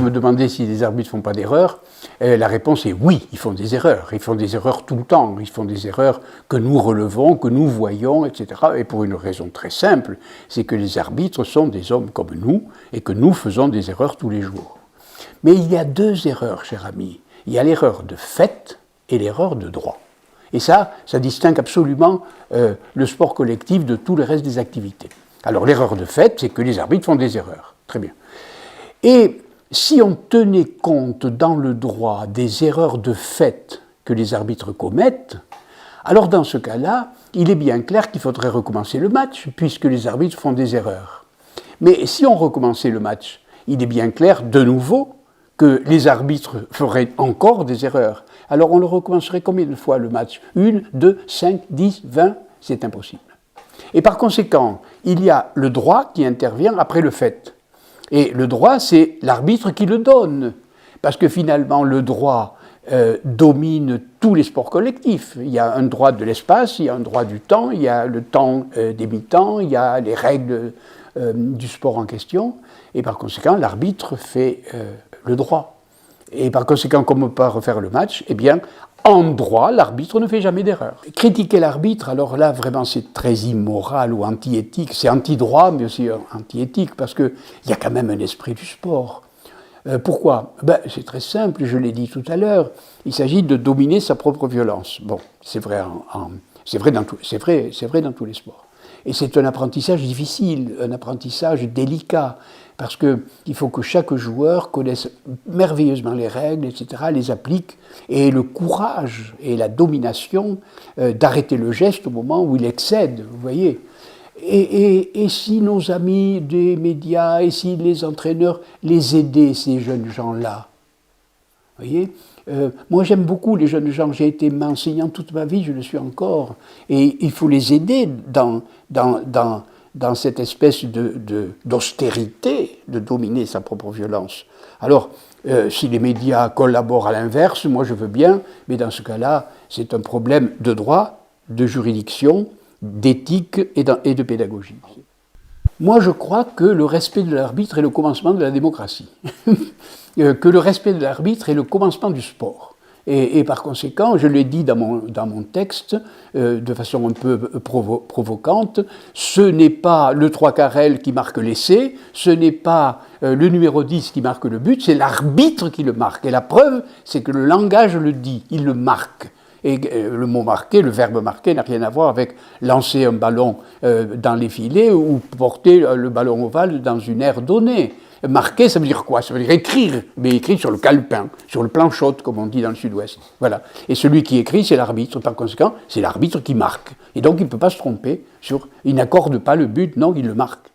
vous me demandez si les arbitres ne font pas d'erreurs, la réponse est oui, ils font des erreurs. Ils font des erreurs tout le temps. Ils font des erreurs que nous relevons, que nous voyons, etc. Et pour une raison très simple, c'est que les arbitres sont des hommes comme nous et que nous faisons des erreurs tous les jours. Mais il y a deux erreurs, cher ami. Il y a l'erreur de fait et l'erreur de droit. Et ça distingue absolument le sport collectif de tout le reste des activités. Alors l'erreur de fait, c'est que les arbitres font des erreurs. Très bien. Et si on tenait compte dans le droit des erreurs de fait que les arbitres commettent, alors dans ce cas-là, il est bien clair qu'il faudrait recommencer le match, puisque les arbitres font des erreurs. Mais si on recommençait le match, il est bien clair, de nouveau, que les arbitres feraient encore des erreurs. Alors on le recommencerait combien de fois le match? 1, 2, 5, 10, 20? C'est impossible. Et par conséquent, il y a le droit qui intervient après le fait. Et le droit, c'est l'arbitre qui le donne. Parce que finalement, le droit domine tous les sports collectifs. Il y a un droit de l'espace, il y a un droit du temps, il y a le temps des mi-temps, il y a les règles du sport en question. Et par conséquent, l'arbitre fait le droit. Et par conséquent, comme on peut pas refaire le match, eh bien, en droit, l'arbitre ne fait jamais d'erreur. Critiquer l'arbitre, alors là, vraiment, c'est très immoral ou anti-éthique. C'est anti-droit, mais aussi anti-éthique, parce qu'il y a quand même un esprit du sport. Pourquoi? C'est très simple, je l'ai dit tout à l'heure. Il s'agit de dominer sa propre violence. Bon, c'est vrai, c'est vrai dans tous les sports. Et c'est un apprentissage difficile, un apprentissage délicat, parce qu'il faut que chaque joueur connaisse merveilleusement les règles, etc., les applique, et ait le courage et la domination d'arrêter le geste au moment où il excède, vous voyez. Et si nos amis des médias, et si les entraîneurs les aidaient, ces jeunes gens-là, vous voyez, moi j'aime beaucoup les jeunes gens, j'ai été enseignant toute ma vie, je le suis encore, et il faut les aider dans cette espèce d'austérité, de dominer sa propre violence. Alors, si les médias collaborent à l'inverse, moi je veux bien, mais dans ce cas-là, c'est un problème de droit, de juridiction, d'éthique et de pédagogie. Moi, je crois que le respect de l'arbitre est le commencement de la démocratie, que le respect de l'arbitre est le commencement du sport. Et par conséquent, je l'ai dit dans mon texte, de façon un peu provocante, ce n'est pas le 3/4 qui marque l'essai, ce n'est pas le numéro 10 qui marque le but, c'est l'arbitre qui le marque. Et la preuve, c'est que le langage le dit, il le marque. Et le mot marquer, le verbe marquer n'a rien à voir avec lancer un ballon dans les filets ou porter le ballon ovale dans une aire donnée. Marquer, ça veut dire quoi? Ça veut dire écrire, mais écrire sur le calepin, sur le planchotte, comme on dit dans le sud-ouest. Voilà. Et celui qui écrit, c'est l'arbitre. Par conséquent, c'est l'arbitre qui marque. Et donc, il ne peut pas se tromper il n'accorde pas le but, non, il le marque.